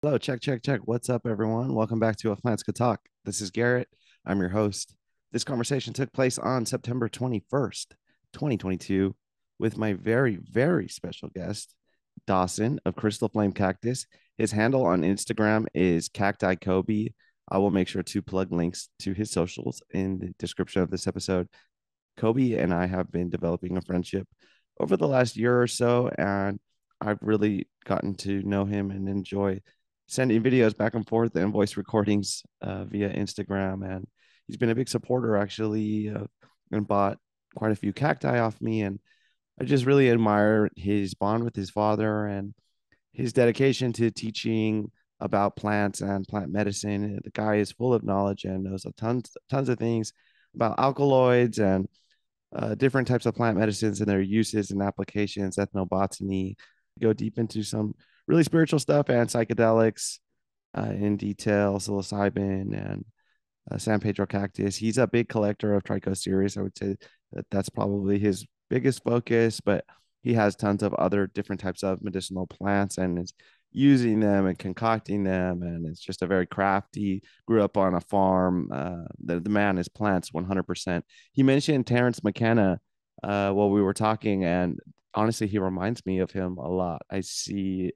Hello, check, check, check. What's up, everyone? Welcome back to A Plants Could Talk. This is Garrett. I'm your host. This conversation took place on September 21st, 2022, with my very, very special guest, Dawson of Crystal Flame Cactus. His handle on Instagram is Cacti Kobe. I will make sure to plug links to his socials in the description of this episode. Kobe and I have been developing a friendship over the last year or so, and I've really gotten to know him and enjoy sending videos back and forth and voice recordings via Instagram. And he's been a big supporter actually, and bought quite a few cacti off me. And I just really admire his bond with his father and his dedication to teaching about plants and plant medicine. The guy is full of knowledge and knows a tons of things about alkaloids and different types of plant medicines and their uses and applications, ethnobotany, go deep into some really spiritual stuff and psychedelics in detail, psilocybin and San Pedro cactus. He's a big collector of trichoceres. I would say that that's probably his biggest focus, but he has tons of other different types of medicinal plants and is using them and concocting them. And it's just a very crafty, grew up on a farm. The man is plants 100%. He mentioned Terrence McKenna while we were talking, and honestly, he reminds me of him a lot. I see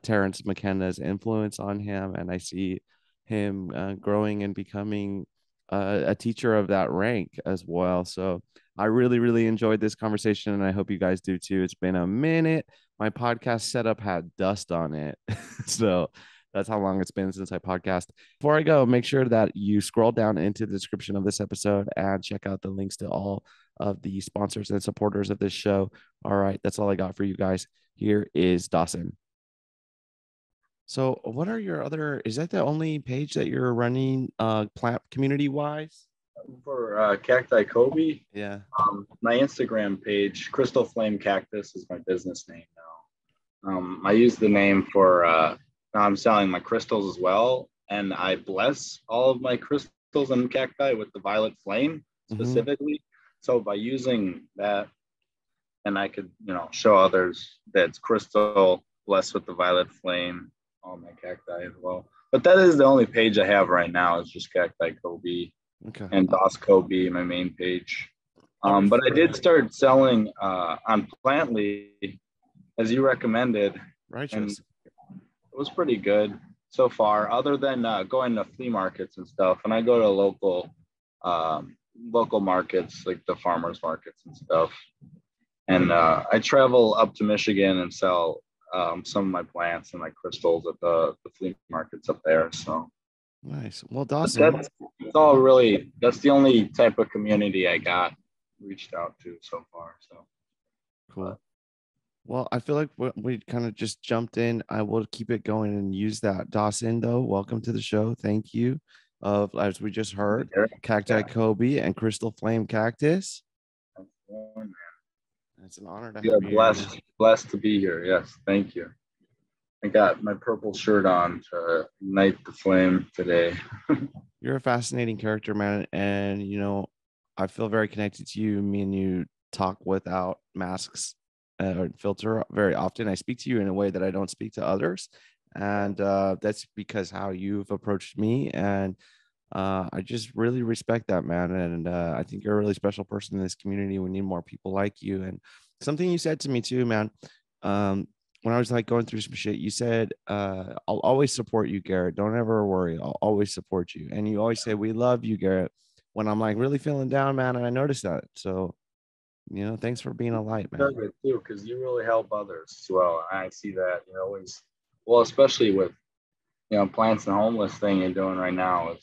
Terrence McKenna's influence on him, and I see him growing and becoming a teacher of that rank as well. So I really, really enjoyed this conversation, and I hope you guys do too. It's been a minute. My podcast setup had dust on it. So that's how long it's been since I podcast. Before I go, make sure that you scroll down into the description of this episode and check out the links to all of the sponsors and supporters of this show. All right, that's all I got for you guys. Here is Dawson. So, what are your other? Is that the only page that you're running, plant community wise? For Cacti Kobe, Yeah. my Instagram page, Crystal Flame Cactus, is my business name now. I use the name for now I'm selling my crystals as well, and I bless all of my crystals and cacti with the violet flame Mm-hmm. specifically. So by using that, and I could show others that it's crystal blessed with the violet flame, all my cacti as well. But that is the only page I have right now. Is just Cacti Kobe Okay. and DOS Kobe, my main page. I'll But I refer. did start selling on Plantly, as you recommended, and Righteous. it was pretty good so far. Other than going to flea markets and stuff, and I go to local markets like the farmers markets and stuff. And I travel up to Michigan and sell some of my plants and my crystals at the flea markets up there. So Nice. Well, but Dawson. that's all really, that's the only type of community I got reached out to so far. So Cool. Well, I feel like we kind of just jumped in. I will keep it going and use that. Dawson, though, welcome to the show. Thank you. As we just heard, Cacti yeah, Kobe and Crystal Flame Cactus. yeah. It's an honor to You're have you here. blessed to be here. Yes, thank you. I got my purple shirt on to ignite the flame today. You're a fascinating character, man. And, I feel very connected to you. Me and you talk without masks or filter very often. I speak to you in a way that I don't speak to others. And that's because how you've approached me. And I just really respect that, man. And I think you're a really special person in this community. We need more people like you. And something you said to me too, man. Um, when I was like going through some shit, you said, I'll always support you, Garrett. Don't ever worry. I'll always support you. And you always say, we love you, Garrett, when I'm like really feeling down, man. And I noticed that. So, thanks for being a light, man. Too, because you really help others as well. I see that you always, well, especially with plants and homeless thing you're doing right now.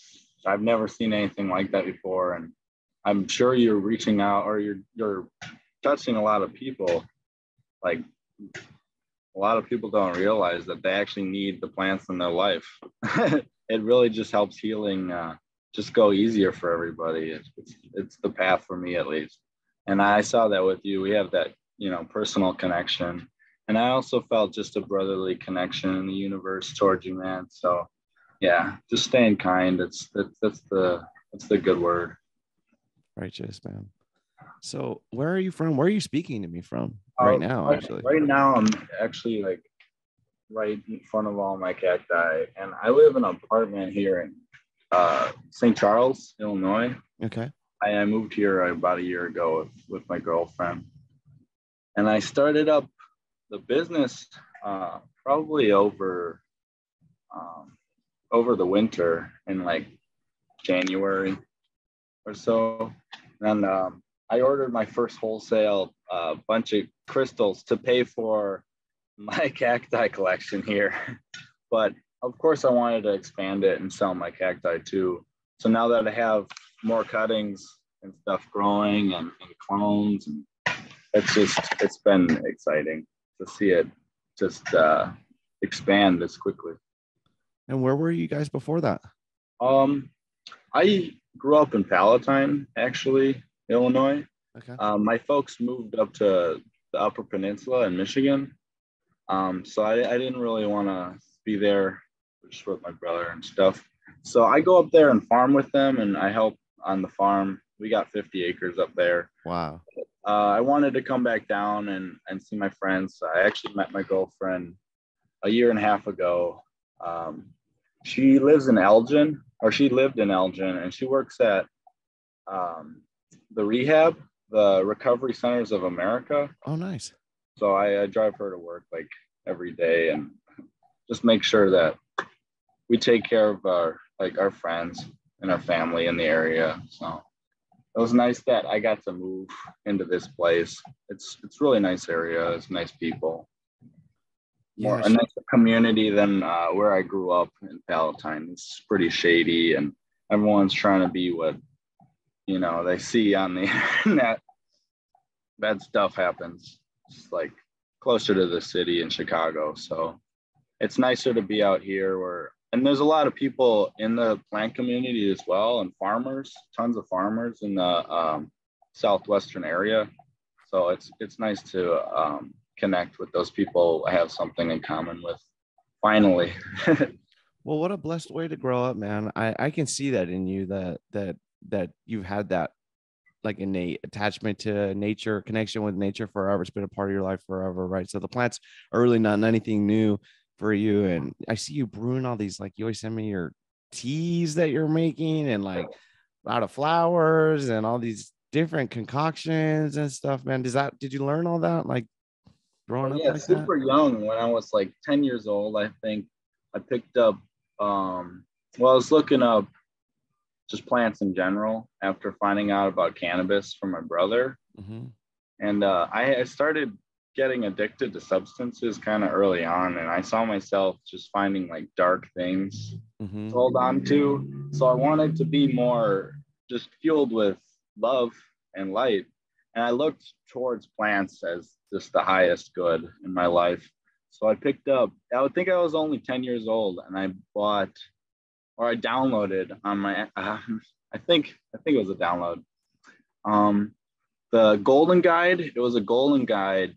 I've never seen anything like that before, and I'm sure you're reaching out or you're touching a lot of people. Like a lot of people don't realize that they actually need the plants in their life. It really just helps healing just go easier for everybody. It's the path for me at least, and I saw that with you. We have that personal connection, and I also felt just a brotherly connection in the universe towards you, man. So yeah, just staying kind. That's the good word. Righteous, man. So, where are you from? Where are you speaking to me from right now, actually? Right now, I'm actually like right in front of all my cacti. And I live in an apartment here in St. Charles, Illinois. Okay. I moved here about a year ago with my girlfriend, and I started up the business probably um, over the winter in like January or so. And I ordered my first wholesale bunch of crystals to pay for my cacti collection here. But of course, I wanted to expand it and sell my cacti too. So now that I have more cuttings and stuff growing and clones, and it's been exciting to see it just expand this quickly. And where were you guys before that? Um, I grew up in Palatine, actually, Illinois. Okay. My folks moved up to the Upper Peninsula in Michigan. So I didn't really want to be there just with my brother and stuff. So I go up there and farm with them, and I help on the farm. We got 50 acres up there. Wow. I wanted to come back down and see my friends. I actually met my girlfriend a year and a half ago. She lives in Elgin, or she lived in Elgin, and she works at the rehab, the Recovery Centers of America. Oh, nice. So I drive her to work like every day and just make sure that we take care of our friends and our family in the area. So it was nice that I got to move into this place. It's really nice area. It's nice people. More Yeah. a nicer community than where I grew up in Palatine. It's pretty shady, and everyone's trying to be what they see on the internet. Bad stuff happens. It's like closer to the city in Chicago, so it's nicer to be out here and there's a lot of people in the plant community as well, and farmers, tons of farmers in the southwestern area. So it's nice to connect with those people I have something in common with. Finally. Well, what a blessed way to grow up, man. I can see that in you, that you've had that like innate attachment to nature, connection with nature forever. It's been a part of your life forever, right? So the plants are really not anything new for you. And I see you brewing all these, like you always send me your teas that you're making, and like a lot of flowers and all these different concoctions and stuff, man. Did you learn all that like Oh growing up yeah, like that? super young. When I was like 10 years old, I think I picked up well, I was looking up just plants in general after finding out about cannabis from my brother. Mm-hmm. And I started getting addicted to substances kind of early on. And I saw myself just finding like dark things Mm-hmm. to hold on to. So I wanted to be more just fueled with love and light. And I looked towards plants as just the highest good in my life. So I picked up, I would think I was only 10 years old, and I bought, or I downloaded on my, I think it was a download. The Golden Guide. It was a Golden Guide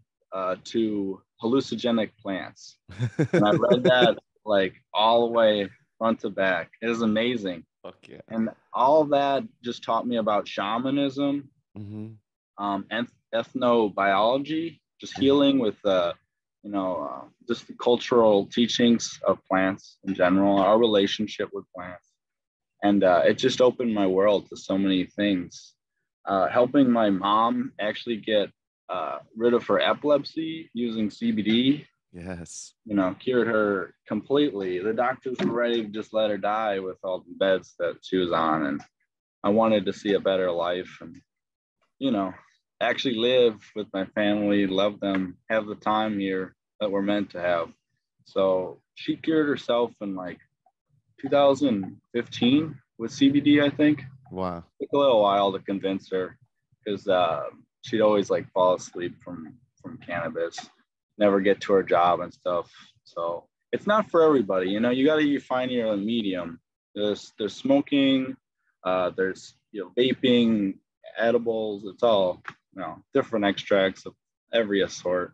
to hallucinogenic plants, and I read that like all the way front to back. It was amazing. Fuck yeah. And all of that just taught me about shamanism, Mm-hmm. and ethnobiology, just healing with just the cultural teachings of plants in general, our relationship with plants. And it just opened my world to so many things. Helping my mom actually get rid of her epilepsy using CBD, Yes. cured her completely. The doctors were ready to just let her die with all the beds that she was on. And I wanted to see a better life and, actually live with my family, love them, have the time here that we're meant to have. So she cured herself in like 2015 with CBD, I think. Wow. Took a little while to convince her because she'd always like fall asleep from cannabis, never get to her job and stuff. So it's not for everybody. You got to find your medium. There's smoking, there's vaping, edibles. It's all different extracts of every sort.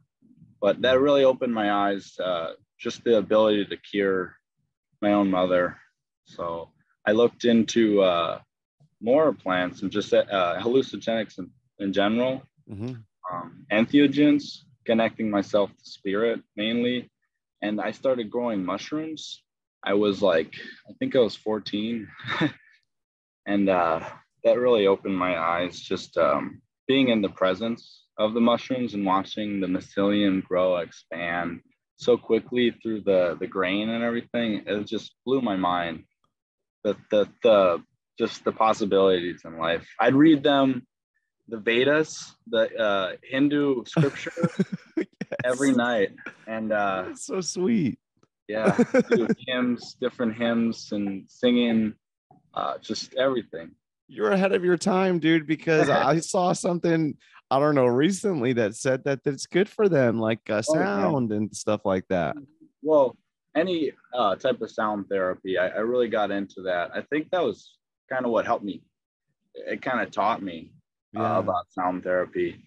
But that really opened my eyes. Just the ability to cure my own mother. So I looked into more plants and just hallucinogenics in general, Mm-hmm. entheogens, connecting myself to spirit mainly, and I started growing mushrooms. I was like, I think I was 14. And that really opened my eyes, just being in the presence of the mushrooms and watching the mycelium grow, expand so quickly through the grain and everything. It just blew my mind. The just the possibilities in life. I'd read them, the Vedas, the Hindu scripture, every Yes. night, and That's so sweet. yeah, do hymns, different hymns, and singing, just everything. You're ahead of your time, dude, because I saw something, I don't know, recently that said that it's good for them, like Oh yeah. sound and stuff like that. Well, any type of sound therapy, I really got into that. I think that was kind of what helped me. It kind of taught me Yeah. about sound therapy,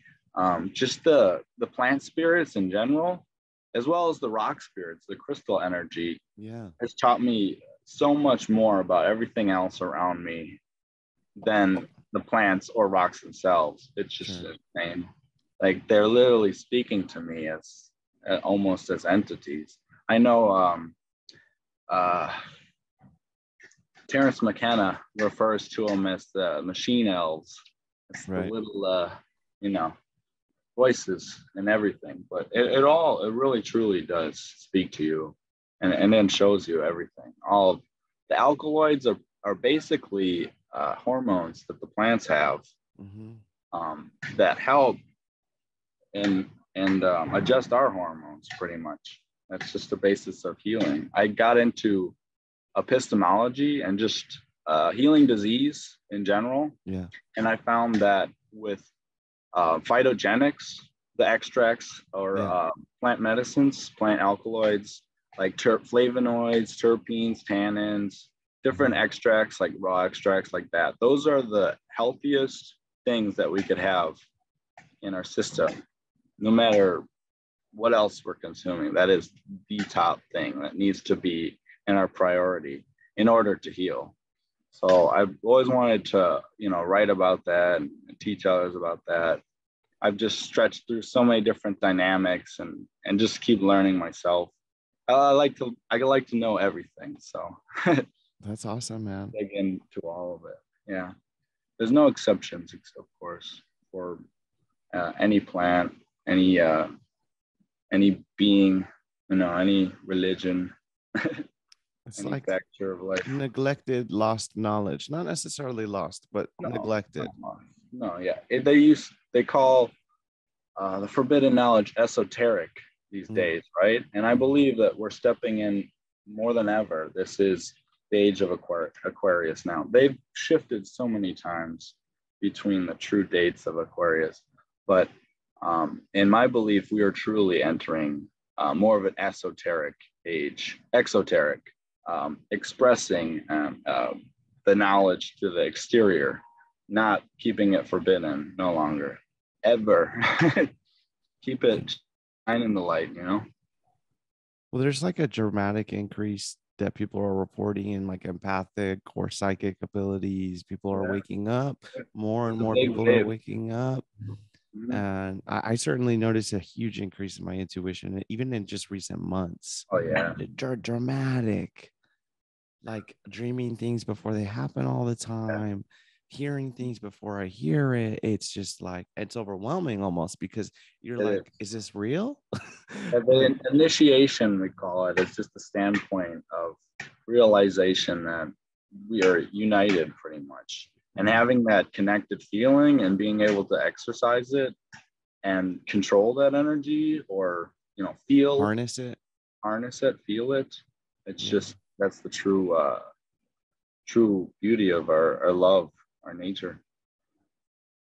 just the plant spirits in general, as well as the rock spirits, the crystal energy, Yeah. has taught me so much more about everything else around me than the plants or rocks themselves. It's just Sure. insane. Like they're literally speaking to me as almost as entities. I know uh, Terrence McKenna refers to them as the machine elves. It's the Right. little, you know, voices and everything. But it really truly does speak to you, and then shows you everything. All the alkaloids are basically hormones that the plants have, Mm-hmm. that help and adjust our hormones pretty much. That's just the basis of healing. I got into epistemology and just healing disease in general. Yeah. And I found that with phytogenics, the extracts or Yeah. plant medicines, plant alkaloids, like flavonoids, terpenes, tannins, different Mm-hmm. extracts, like raw extracts like that. Those are the healthiest things that we could have in our system, no matter what else we're consuming. That is the top thing that needs to be in our priority in order to heal. So I've always wanted to, write about that and teach others about that. I've just stretched through so many different dynamics and just keep learning myself. I like to know everything. So That's awesome, man. dig into all of it. Yeah. There's no exceptions, of course, for any plant, any any being, any religion, It's any like factor of life. neglected, lost knowledge. Not necessarily lost, but No, neglected. no, yeah. They call the forbidden knowledge esoteric these Mm, days, right? And I mhm. believe that we're stepping in more than ever. This is the age of Aquarius now. They've shifted so many times between the true dates of Aquarius, but in my belief, we are truly entering more of an esoteric age, exoteric, expressing the knowledge to the exterior, not keeping it forbidden, no longer, ever. Keep it shining the light. Well, there's like a dramatic increase that people are reporting in like empathic or psychic abilities. People are Yeah, waking up. More and it's a more big people are wave. waking up. Mhm. And I certainly noticed a huge increase in my intuition, even in just recent months. Oh yeah, Dramatic, like dreaming things before they happen all the yeah, time, hearing things before I hear it. It's just like it's overwhelming almost because you're it like, is. is this real? Yeah, Like, the initiation, we call it. It's just the standpoint of realization that we are united pretty much, and mhm. having that connected feeling and being able to exercise it and control that energy, or feel, Harness it. harness it, feel it. It's Yeah. just that's the true beauty of our love, our nature.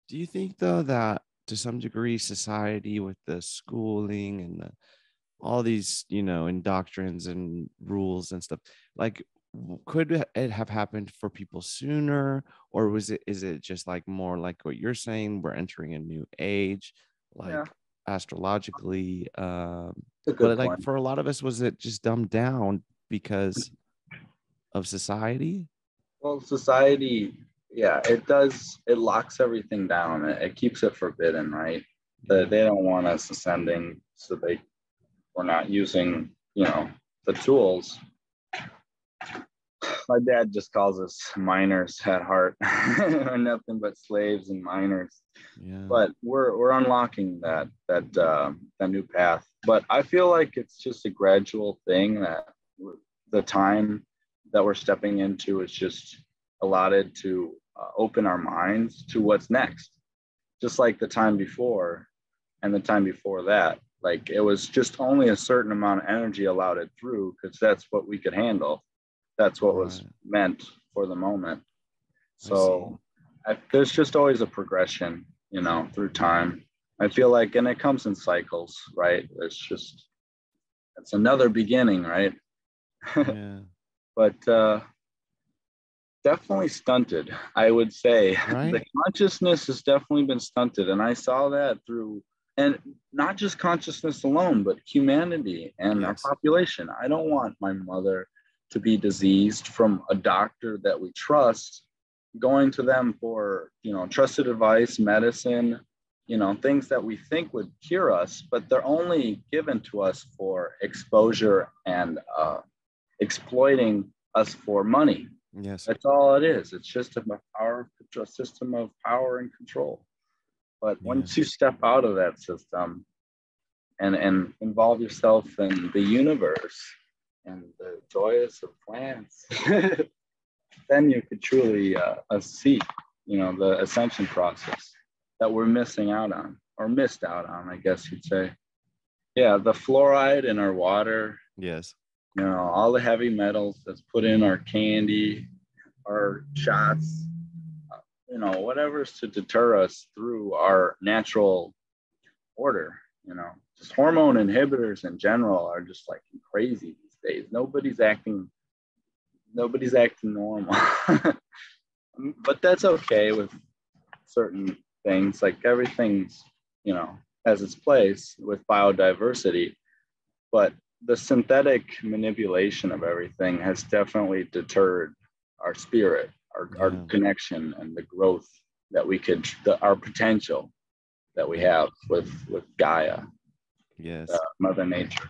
Do you think though that to some degree society with the schooling and all these, indoctrines and rules and stuff, like could it have happened for people sooner, or is it just like more like what you're saying, we're entering a new age, Yeah, like astrologically, it's a good but like point. for a lot of us, was it just dumbed down because of society? Well, society, yeah, it does. It locks everything down. It keeps it forbidden, right? Yeah. They don't want us ascending, so we're not using. you know, the tools. My dad just calls us miners at heart. We're nothing but slaves and miners. Yeah. But we're unlocking that new path. But I feel like it's just a gradual thing that the time that we're stepping into is just allotted to open our minds to what's next. Just like the time before and the time before that, like it was just only a certain amount of energy allowed it through because that's what we could handle. That's what was Right. meant for the moment. I see. So there's just always a progression, through time. I feel like, and it comes in cycles, right? It's another beginning, right? Yeah. But definitely stunted, I would say. The Right. consciousness has definitely been stunted. And I saw that through, and not just consciousness alone, but humanity and our Yes. population. I don't want my mother to be diseased from a doctor that we trust, going to them for, trusted advice, medicine, things that we think would cure us, but they're only given to us for exposure and exploiting us for money. Yes. That's all it is. It's just a system of power and control. But Yeah. once you step out of that system and involve yourself in the universe and the joyous of plants, then you could truly see, the ascension process that we're missing out on, or missed out on, I guess you'd say. Yeah, the fluoride in our water, Yes. all the heavy metals that's put in our candy, our shots, whatever's to deter us through our natural order, just hormone inhibitors in general are just like crazy these days. Nobody's acting normal. But that's okay with certain things. Like everything's, has its place with biodiversity, but the synthetic manipulation of everything has definitely deterred our spirit, our Yeah. connection, and the growth that we could, our potential that we Yeah. have with Gaia, Yes. Mother Nature.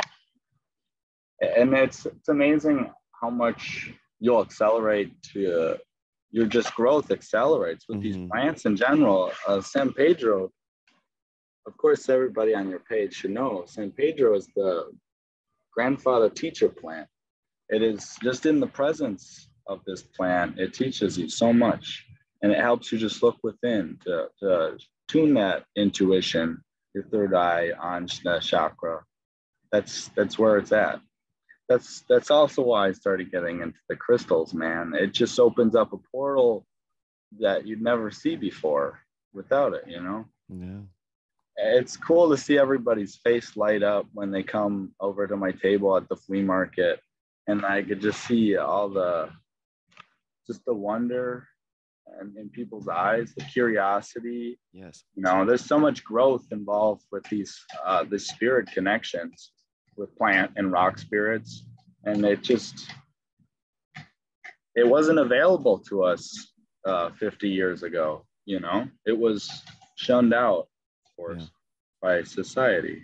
And it's amazing how much you'll accelerate to your just growth accelerates with these Mm-hmm. plants in general. San Pedro, of course, everybody on your page should know San Pedro is the grandfather teacher plant. It is just in the presence of this plant, it teaches you so much, and it helps you just look within to tune that intuition, your third eye, Anjna chakra. That's where it's at. That's also why I started getting into the crystals, man. It just opens up a portal that you'd never see before without it. Yeah. It's cool to see everybody's face light up when they come over to my table at the flea market, and I could just see all the wonder in people's eyes, the curiosity. Yes. There's so much growth involved with the spirit connections with plant and rock spirits, and it wasn't available to us 50 years ago. It was shunned out, of Yeah. course, by society.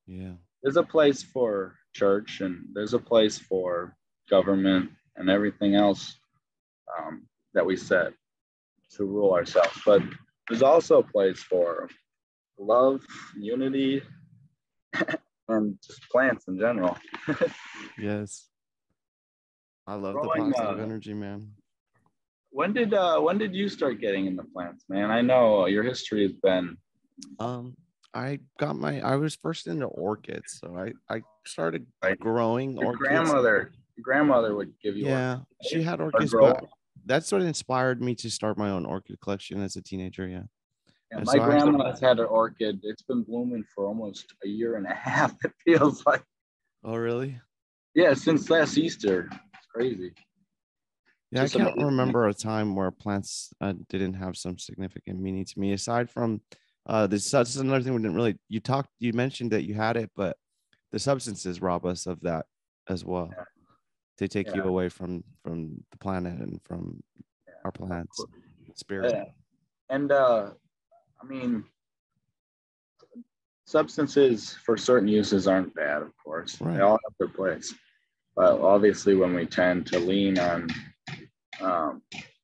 Yeah. There's a place for church, and there's a place for government and everything else that we set to rule ourselves. But there's also a place for love, unity, and just plants in general. Yes. I love the Growing, positive energy, man. when did you start getting into plants, man? I know your history has been Um, I was first into orchids, so I started like growing your orchids. grandmother would give you Yeah, she had or orchids, grow. but that's what inspired me to start my own orchid collection as a teenager. Yeah, Yeah, and my so I grandma's had an orchid. It's been blooming for almost a year and a half. It feels like. oh really? Yeah, since last Easter. It's crazy. Yeah, I Just can't amazing. remember a time where plants didn't have some significant meaning to me aside from this is another thing we didn't really you mentioned that you had it, but the substances rob us of that as well. Yeah, They take you yeah, away from the planet and from our of plants course. spirit. Yeah. And I mean, substances for certain uses aren't bad, of course. They Right. all have their place. But obviously, when we tend to lean on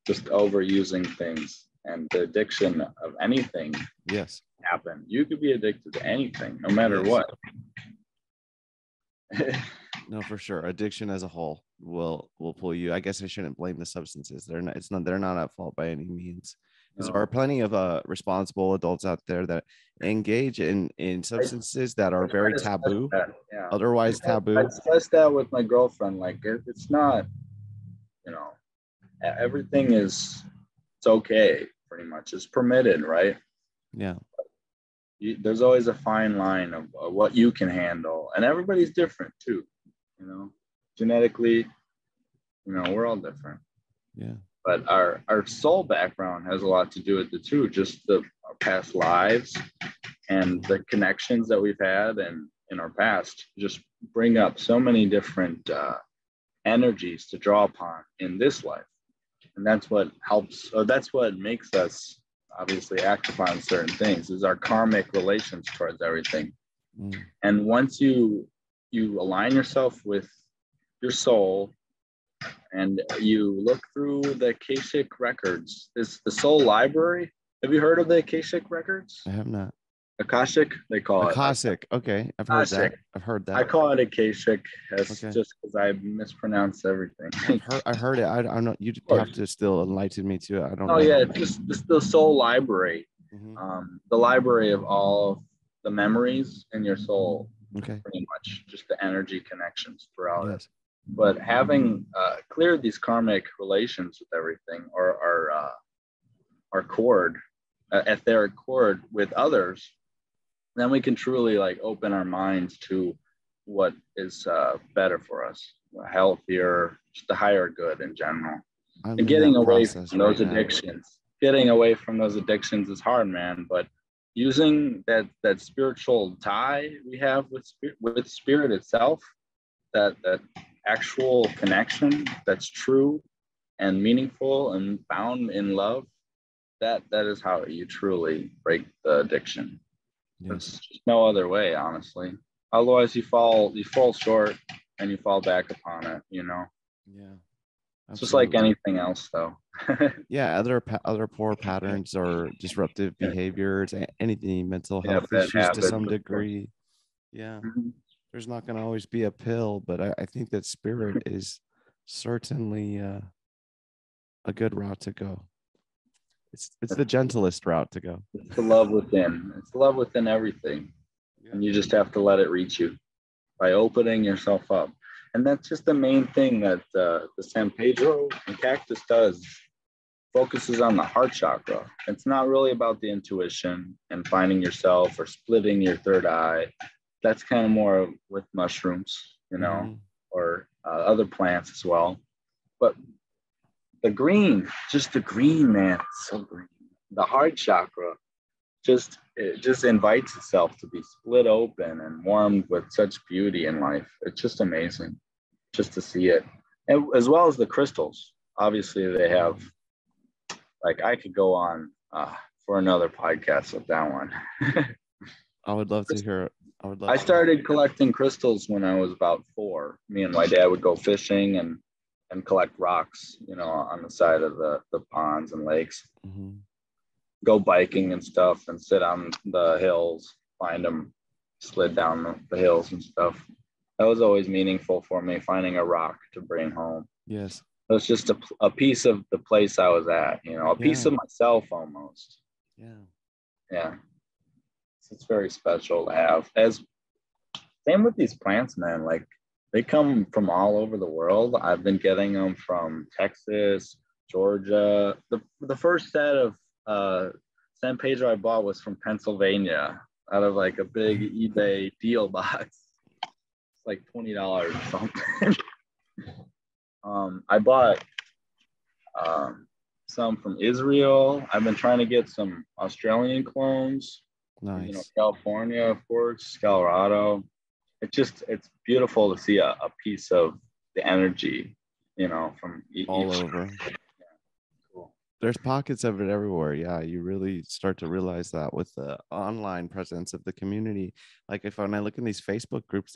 just overusing things and the addiction of anything Yes. happen, you could be addicted to anything, no matter Yes. what. No, for sure. Addiction as a whole will pull you. I guess I shouldn't blame the substances. They're not at fault by any means. Because there are No. plenty of responsible adults out there that engage in substances that are I try very to stress taboo, that. Yeah. otherwise I taboo. stress that with my girlfriend. Like, it's not, you know, everything is, it's okay, pretty much. It's permitted, right? Yeah. There's always a fine line of what you can handle. And everybody's different too, you know, genetically, we're all different. Yeah. But our soul background has a lot to do with it too, just our past lives and the connections that we've had and in our past just bring up so many different energies to draw upon in this life. And that's what helps, or that's what makes us obviously act upon certain things, is our karmic relations towards everything. Mm. And once you align yourself with your soul and you look through the Akashic records, is the soul library. Have you heard of the Akashic records? I have not. Akashic, they call it. Akashic. Okay. I've heard that. Akashic. I've heard I that. call it Akashic Okay. just because I mispronounce everything. I heard it. I'm not, you Of have course. to still enlighten me to it. I don't Oh know. yeah, it's the soul library, Mhm. the library of all the memories in your soul, Okay. pretty much just the energy connections throughout it. Yes. But having cleared these karmic relations with everything, or our cord, etheric cord with others, then we can truly like open our minds to what is better for us, healthier, just a higher good in general. I'm And in getting that away process from right those now. addictions, getting away from those addictions is hard, man. But using that spiritual tie we have with spirit itself, that actual connection that's true and meaningful and found in love, that is how you truly break the addiction. Yes. There's just no other way, honestly. Otherwise, you fall short and you fall back upon it. Yeah. It's just like Absolutely. anything else, though. Yeah. Other poor patterns or disruptive Yeah, behaviors, anything, mental yeah, health bad issues to habits, some of course. degree. Yeah. Mhm. There's not going to always be a pill, but I think that spirit is certainly a good route to go. It's the gentlest route to go. It's the love within. It's the love within everything, Yeah. and you just have to let it reach you by opening yourself up. And that's just the main thing that the San Pedro and Cactus does. Focuses on the heart chakra. It's not really about the intuition and finding yourself or splitting your third eye. That's kind of more with mushrooms, Mm-hmm. or other plants as well. But the green, just the green, man, it's so green. The heart chakra it just invites itself to be split open and warmed with such beauty in life. It's just amazing just to see it. And as well as the crystals. Obviously, they have, like, I could go on for another podcast with that one. I would love to hear. I would love I to hear. started collecting crystals when I was about 4. Me and my dad would go fishing and collect rocks, on the side of the ponds and lakes. Mm-hmm. Go biking and stuff and sit on the hills, find them, slid down the hills and stuff. That was always meaningful for me, finding a rock to bring home. Yes. It was just a piece of the place I was at, a piece Yeah. of myself almost. Yeah. Yeah. It's very special to have. As same with these plants, man. Like, they come from all over the world. I've been getting them from Texas, Georgia. The first set of San Pedro I bought was from Pennsylvania, out of like a big eBay deal box. It's like $20 or something. I bought some from Israel. I've been trying to get some Australian clones. Nice. California, of course, Colorado. It's beautiful to see a piece of the energy, from All each. over. Cool. There's pockets of it everywhere. Yeah, you really start to realize that with the online presence of the community. Like if when I look in these Facebook groups,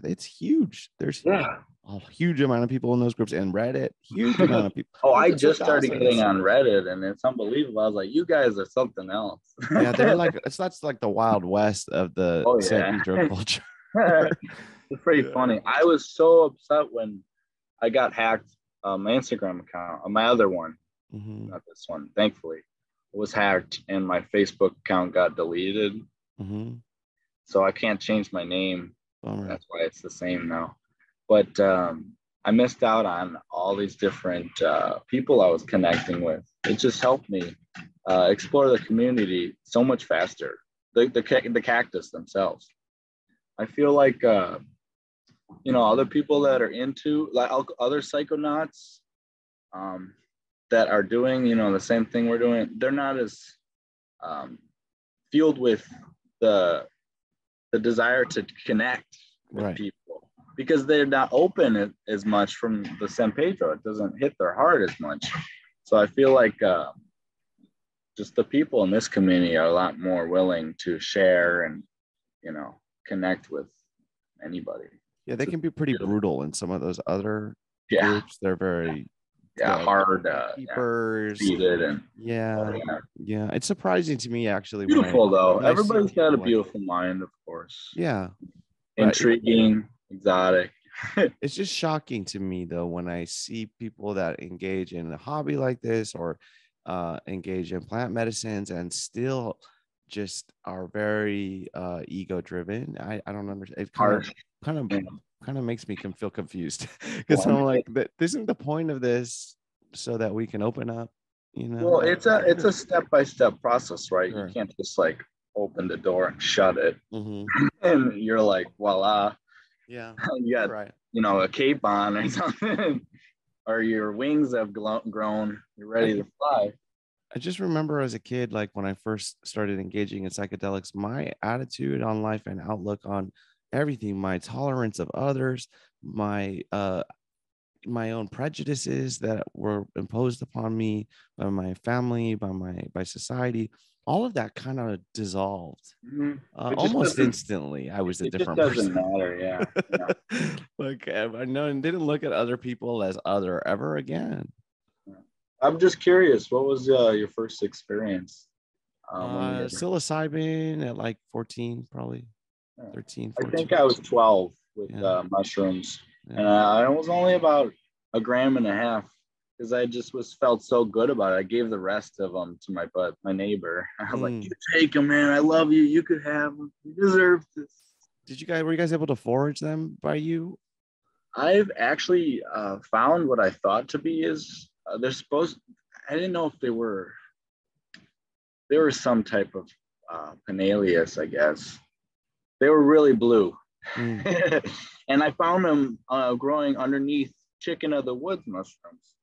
it's huge. There's Yeah. a huge amount of people in those groups, and Reddit, huge amount of people, Oh, I hundreds of just started getting thousands. on Reddit, and it's unbelievable. I was like, you guys are something else. Yeah, they're like that's like the wild west of the Oh San yeah. Pedro culture. It's pretty Yeah. funny. I was so upset when I got hacked. My Instagram account, my other one, Hmm. not this one, thankfully, was hacked, and my Facebook account got deleted. Hmm. So I can't change my name. Bummer. That's why it's the same now. But I missed out on all these different people I was connecting with. It just helped me explore the community so much faster. The cactus themselves. I feel like other people that are into like other psychonauts um, that are doing the same thing we're doing. They're not as um, fueled with the the desire to connect with Right. people because they're not open as much from the San Pedro. It doesn't hit their heart as much. So I feel like just the people in this community are a lot more willing to share and connect with anybody. Yeah, they It's can be pretty beautiful. brutal in some of those other Yeah, groups. They're very yeah, hard, yeah, keepers. seated and oh, Yeah. yeah. Yeah. It's surprising to me actually Beautiful though. when I see Everybody's got a people like beautiful mind, of course. yeah, but Intriguing, exotic. it's just shocking to me though when I see people that engage in a hobby like this or engage in plant medicines and still just are very ego driven. I don't understand. It Harsh. kind of Yeah. kind of makes me feel confused because Well, I'm like, that isn't the point of this so that we can open up, well, like it's a step-by-step process, right? You sure. can't just like open the door and shut it Hmm. and you're like, voila, Yeah, you you're got, right. a cape on or something, or your wings have grown, you're ready I to fly. I just remember as a kid, like when I first started engaging in psychedelics, my attitude on life and outlook on everything, my tolerance of others, my own prejudices that were imposed upon me by my family, by society, all of that kind of dissolved Mhm. It just almost doesn't, instantly. I was a it just different doesn't person. matter. Yeah. Yeah. Like I know and didn't look at other people as other ever again. Yeah. I'm just curious, what was your first experience when you were, Psilocybin at like 14, probably yeah. 13, I think 14. I was 12 with Yeah. mushrooms, and Yeah. I was only about a gram and a half because I just was felt so good about it. I gave the rest of them to my neighbor. I was like, "You Mm. take them, man. I love you. You could have them. You deserve this." Were you guys able to forage them by you? I've actually found what I thought to be is they're supposed. I didn't know if they were some type of Pinaleus, I guess. They were really blue. Mm. And I found them growing underneath chicken of the woods mushrooms,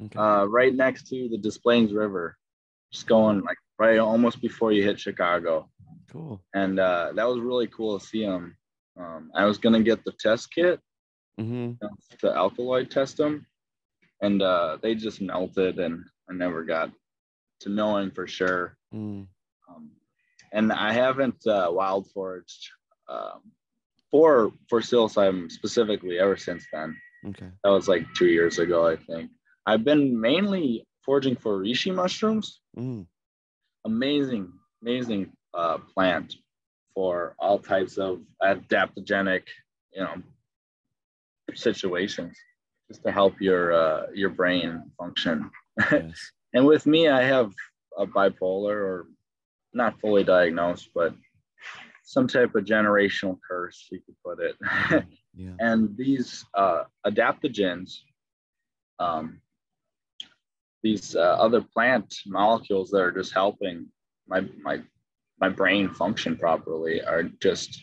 Okay. right next to the Des Plaines River, just Cool. going like right almost before you hit Chicago. Cool. And that was really cool to see them. I was gonna get the test kit Mm-hmm. to alkaloid test them, and they just melted, and I never got to knowing for sure. Mm. Um, and I haven't wild foraged um, for psilocybin specifically ever since then. Okay. That was like 2 years ago, I think. I've been mainly foraging for reishi mushrooms. Mm. Amazing, amazing plant for all types of adaptogenic, you know, situations, just to help your brain function. Yes. And with me, I have a bipolar, or not fully diagnosed, but some type of generational curse, you could put it. Yeah. Yeah. And these adaptogens, um, these other plant molecules that are just helping my brain function properly are just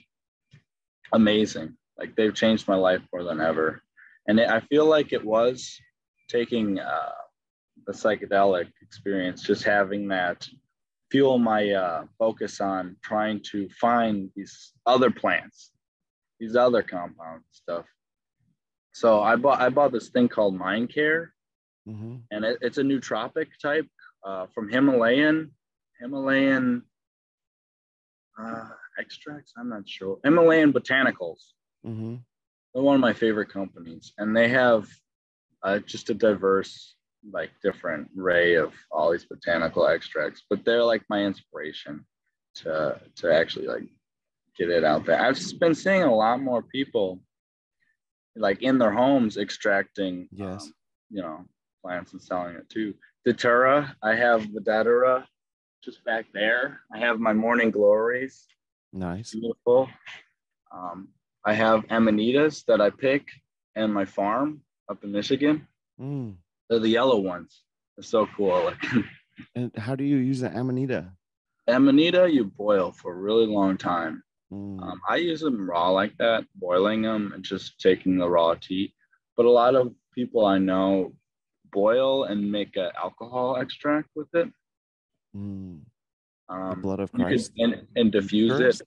amazing. Like they've changed my life more than ever, and I feel like it was taking the psychedelic experience, just having that fuel my focus on trying to find these other plants, these other compound stuff. So I bought this thing called Mind Care, Mm-hmm. and it's a nootropic type from Himalayan extracts. I'm not sure. Himalayan Botanicals. Mm-hmm. They're one of my favorite companies, and they have just a diverse, like different array of all these botanical extracts. But they're like my inspiration to actually like get it out there. I've been seeing a lot more people like in their homes extracting, Yes. you know, plants and selling it too. Datura, I have the Datura just back there. I have my morning glories, Nice. beautiful. Um, I have amanitas that I pick in my farm up in Michigan. Mm. They're the yellow ones. They're so cool. Like, And how do you use the amanita? amanita, you boil for a really long time. Mm. I use them raw like that, boiling them and just taking the raw tea. But a lot of people I know boil and make an alcohol extract with it. Mm. The blood of You could Christ. and diffuse it. First?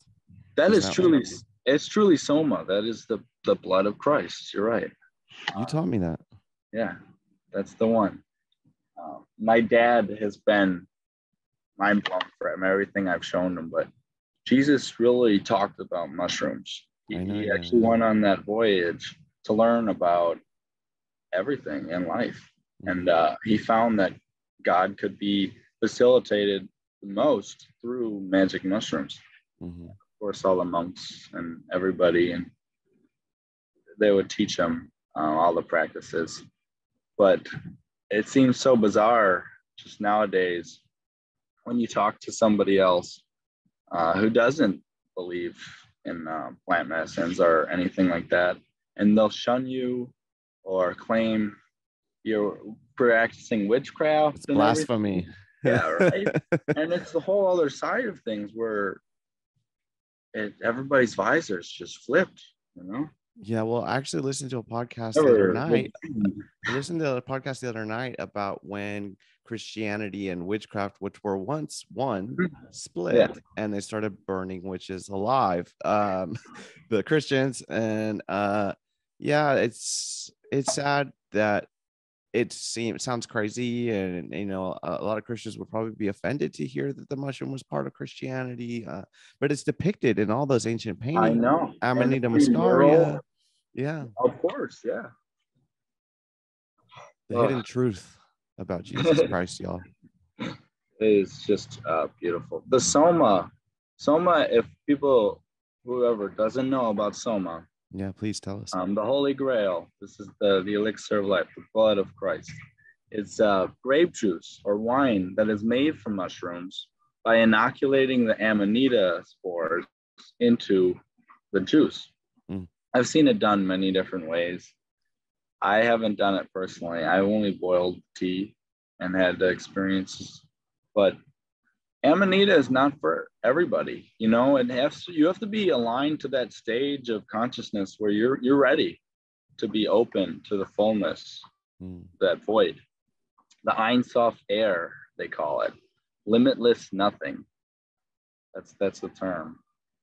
That Is is that one? truly, it's truly soma. That is the blood of Christ. You're right. You taught me that. Yeah, that's the one. My dad has been mind blown from everything I've shown him, but Jesus really talked about mushrooms. I know. He Yeah. actually went on that voyage to learn about everything in life. Mm-hmm. And he found that God could be facilitated the most through magic mushrooms. Mm-hmm. Of course, all the monks and everybody, and they would teach him all the practices. But it seems so bizarre just nowadays when you talk to somebody else who doesn't believe in plant medicines or anything like that, and they'll shun you or claim you're practicing witchcraft It's and everything. blasphemy. Yeah, right. And it's the whole other side of things where everybody's visors just flipped, you know. Yeah, well, I actually listened to a podcast the other Never. night. I listened to a podcast the other night about when Christianity and witchcraft, which were once one, split, Yeah, and they started burning witches alive. The Christians, and yeah, it's sad that sounds crazy, and a lot of Christians would probably be offended to hear that the mushroom was part of Christianity, but it's depicted in all those ancient I paintings. know. And Amanita every muscaria. mural, Yeah, of course, yeah. the hidden truth about Jesus Christ, y'all. Is just beautiful. The Soma, if people, whoever doesn't know about Soma, Yeah, please tell us. the Holy Grail, this is the elixir of life, the blood of Christ. It's grape juice or wine that is made from mushrooms by inoculating the amanita spores into the juice. Mm. I've seen it done many different ways. I haven't done it personally. I only boiled tea and had the experiences, but Amanita is not for everybody. You know, you have to be aligned to that stage of consciousness where you're ready to be open to the fullness, that void, the Ein Sof air, they call it, limitless nothing. That's the term,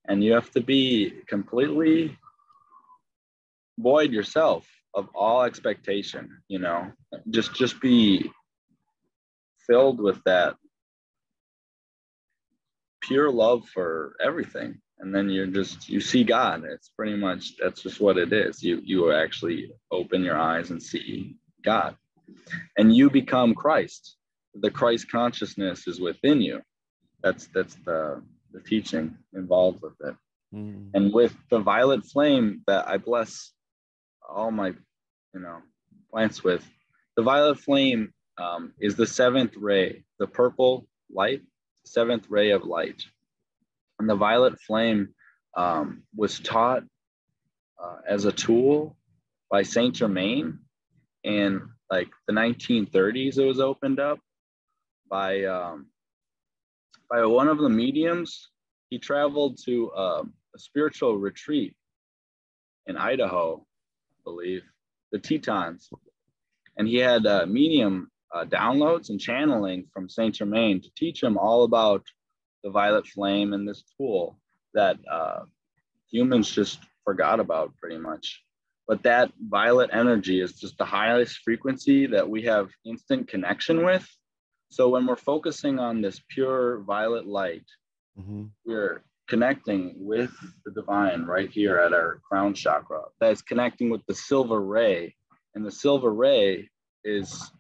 and you have to be completely void yourself of all expectation. You know, just be filled with that pure love for everything, and then you see God. It's pretty much, that's just what it is. You actually open your eyes and see God, and you become Christ. The Christ consciousness is within you. That's the teaching involved with it. And with the violet flame that I bless all my plants with, the violet flame is the seventh ray, the purple light, seventh ray of light. And the violet flame was taught as a tool by Saint Germain in like the 1930s. It was opened up by one of the mediums. He traveled to a spiritual retreat in Idaho, I believe, the Tetons, and he had medium downloads and channeling from Saint Germain to teach him all about the violet flame and this tool that humans just forgot about pretty much. but that violet energy is just the highest frequency that we have instant connection with. So when we're focusing on this pure violet light, we're connecting with the divine right here at our crown chakra. That's connecting with the silver ray, and the silver ray is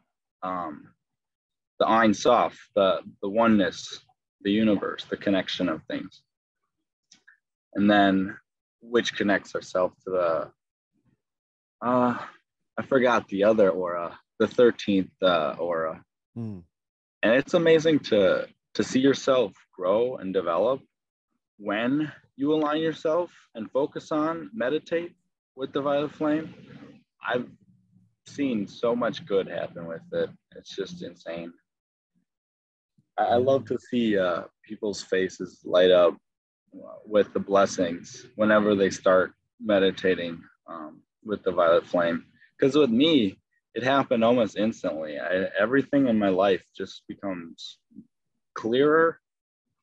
the Ein Sof, the oneness, the universe, the connection of things. And then which connects ourselves to the I forgot the other aura, the 13th aura. And it's amazing to see yourself grow and develop when you align yourself and focus on, meditate with the violet flame. I've seen so much good happen with it. It's just insane. I love to see people's faces light up with the blessings whenever they start meditating with the violet flame. Because with me, it happened almost instantly. Everything in my life just becomes clearer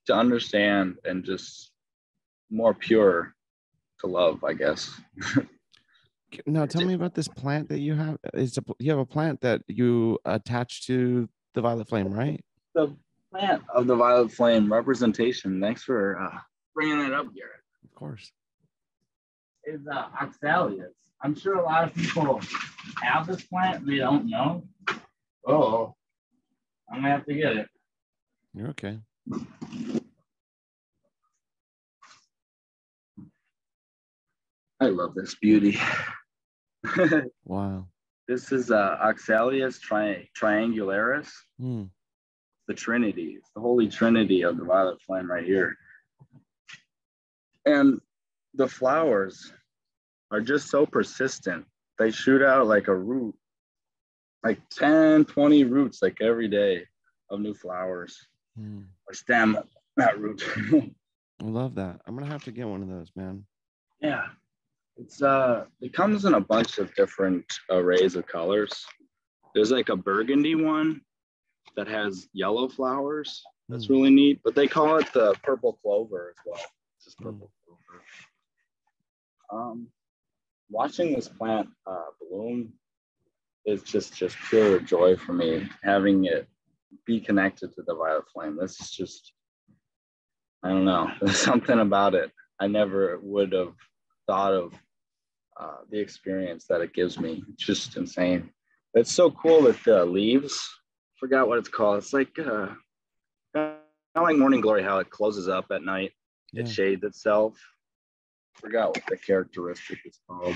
to understand and just more pure to love, I guess. Now, tell me about this plant that you have. You have a plant that you attach to the violet flame, right? The plant of the violet flame representation. Thanks for bringing that up, Garrett. Of course. Is oxalias. I'm sure a lot of people have this plant. They don't know. Oh, I'm gonna have to get it. You're okay. I love this beauty. Wow. This is Oxalias triangularis, the Trinity. It's the Holy Trinity of the violet flame right here. And the flowers are just so persistent. They shoot out like a root, like 10, 20 roots, like every day of new flowers or stem, not root. I love that. I'm going to have to get one of those, man. Yeah. It comes in a bunch of different arrays of colors. There's like a burgundy one that has yellow flowers. That's really neat, but they call it the purple clover as well. It's just purple clover. Watching this plant bloom is just pure joy for me. Having it be connected to the violet flame. This is just, I don't know. There's something about it. I never would have thought of the experience that it gives me. It's just insane. It's so cool that the leaves, forgot what it's called. It's like kind of like morning glory, how it closes up at night. It shades itself. Forgot what the characteristic is called.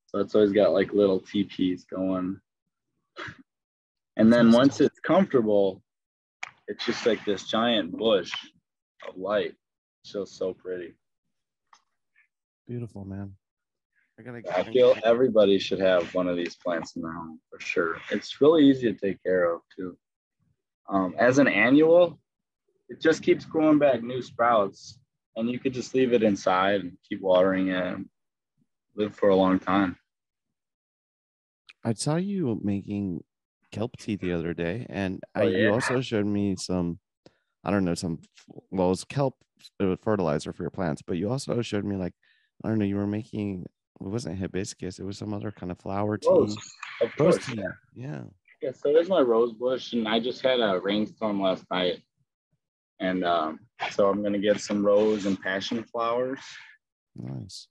So it's always got like little teepees going. And then once it's comfortable, it's just like this giant bush of light. It's just so pretty. Beautiful, man. I feel everybody should have one of these plants in their home for sure. It's really easy to take care of too. As an annual, it just keeps growing back new sprouts, and you could just leave it inside and keep watering it and live for a long time. I saw you making kelp tea the other day, and you also showed me some, I don't know, well, it's kelp fertilizer for your plants, but you also showed me like, I don't know, you were making, it wasn't hibiscus, it was some other kind of flower tea. Rose, of course, tea. Yeah. Yeah, so there's my rose bush, and I just had a rainstorm last night. And so I'm going to get some rose and passion flowers. Nice.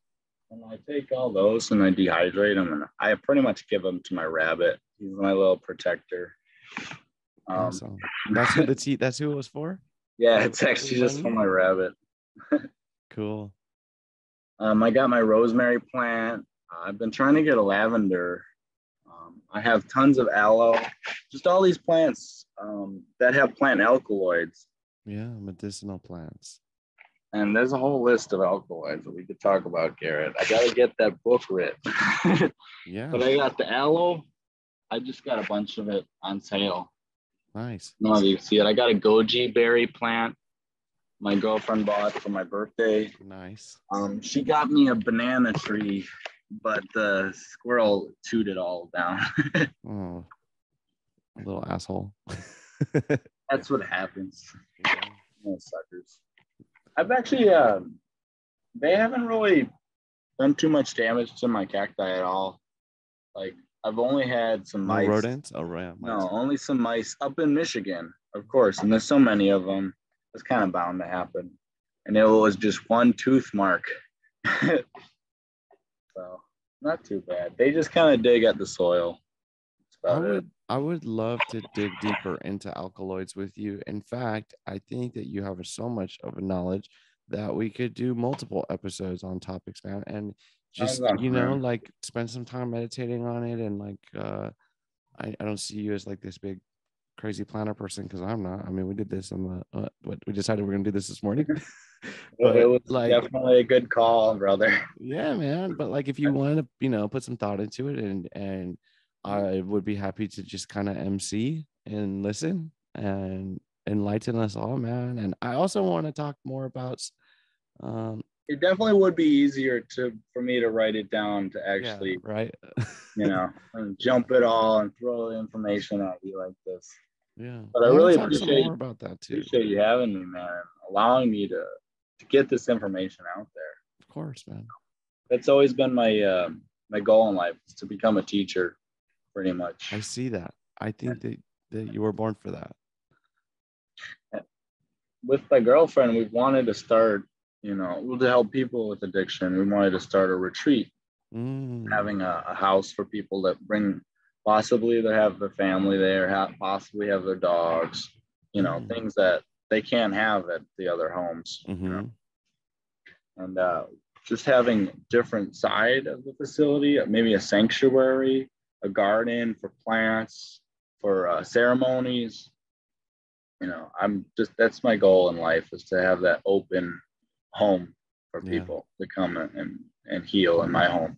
And I take all those and I dehydrate them, and I pretty much give them to my rabbit. He's my little protector. Awesome. That's who it was for? Yeah, it's actually just for my rabbit. Cool. I got my rosemary plant. I've been trying to get a lavender. I have tons of aloe, just all these plants that have plant alkaloids. Yeah, medicinal plants. And there's a whole list of alkaloids that we could talk about, Garrett. I got to get that book written. Yeah. But I got the aloe. I just got a bunch of it on sale. Nice. No, you see it. I got a goji berry plant my girlfriend bought for my birthday. Nice. She got me a banana tree, but the squirrel chewed it all down. Oh, a little asshole. That's what happens. Oh, suckers. I've actually, they haven't really done too much damage to my cacti at all. Like I've only had some No mice. rodents? Oh, right. No, Mice. only some mice up in Michigan, of course. And there's so many of them. It's kind of bound to happen. And it was just one tooth mark. So not too bad. They just kind of dig at the soil. That's about it. I would love to dig deeper into alkaloids with you. In fact, I think that you have so much of a knowledge that we could do multiple episodes on topics, man. And Sounds just, awesome, man. like spend some time meditating on it. And like I don't see you as like this big crazy planner person because I'm not. I mean, we did this on the what we decided we're gonna do this morning. It But was like, definitely a good call, brother. yeah, man. But like, if you want to, put some thought into it, and I would be happy to just kind of MC and listen and enlighten us all, man. And I also want to talk more about, um, It definitely would be easier for me to write it down to yeah, actually, right, and jump it all and throw the information at you like this. yeah. But I I want really to talk some more about that too. appreciate you having me, man, allowing me to get this information out there. Of course, man. That's always been my goal in life, is to become a teacher, pretty much. I see that. I think that you were born for that. With my girlfriend, we've wanted to start, to help people with addiction. We wanted to start a retreat, having a house for people that bring, possibly they have their family there, possibly have their dogs, things that they can't have at the other homes. And just having different side of the facility, maybe a sanctuary, a garden for plants, for ceremonies. That's my goal in life, is to have that open home for people to come and heal in my home.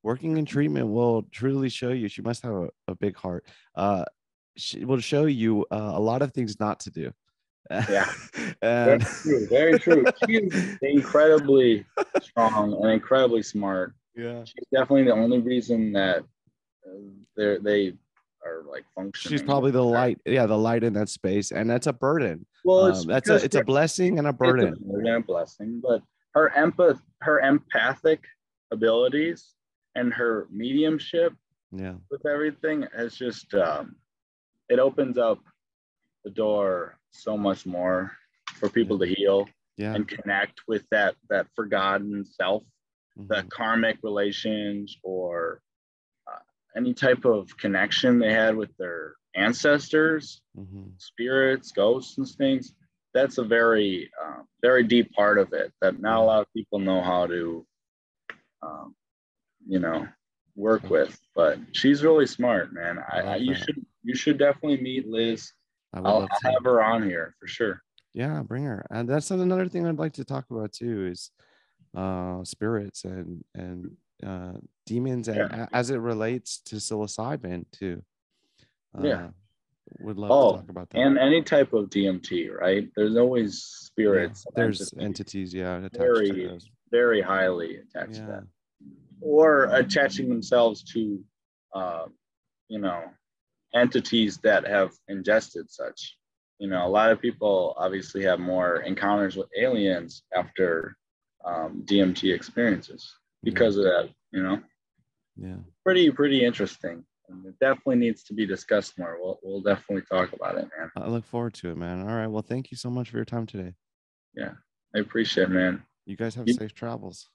Working in treatment will truly show you. She must have a big heart. She will show you a lot of things not to do. Yeah. And very true. She's incredibly strong and incredibly smart. Yeah, she's definitely the only reason that they are like functioning. she's probably the light. Yeah, the light in that space, and that's a burden. Well, it's a blessing and a burden. It's a blessing, but her empathic abilities and her mediumship, with everything, has just it opens up the door so much more for people to heal and connect with that forgotten self, that karmic relations, or any type of connection they had with their ancestors, spirits, ghosts, and things. That's a very, very deep part of it that not a lot of people know how to, work with. But she's really smart, man. You should definitely meet Liz. I'll have her on here for sure. Yeah, bring her. And that's another thing I'd like to talk about too, is spirits and demons, and as it relates to psilocybin too. Would love to talk about that. And any type of DMT, right? There's always spirits. There's entities, attached very, to those. Very highly attached to that, or attaching themselves to, entities that have ingested such. A lot of people obviously have more encounters with aliens after DMT experiences because of that. Pretty interesting. And it definitely needs to be discussed more. We'll definitely talk about it, man. I look forward to it, man. All right. Well, thank you so much for your time today. Yeah, I appreciate it, man. You guys have safe travels.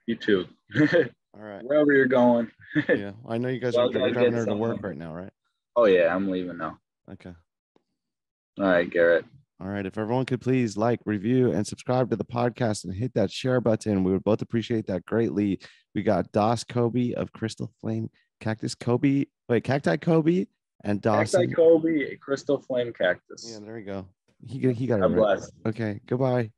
You too. All right. Wherever you're going. Yeah, I know you guys are driving her to work right now, right? Oh yeah, I'm leaving now. Okay. All right, Garrett. All right. If everyone could please like, review, and subscribe to the podcast and hit that share button, we would both appreciate that greatly. We got Dos Kobe of Crystal Flame Cactus Kobe. Wait, Cacti Kobe and Dawson. Cacti Kobe, Crystal Flame Cactus. Yeah, there we go. He got it right. Okay. Goodbye.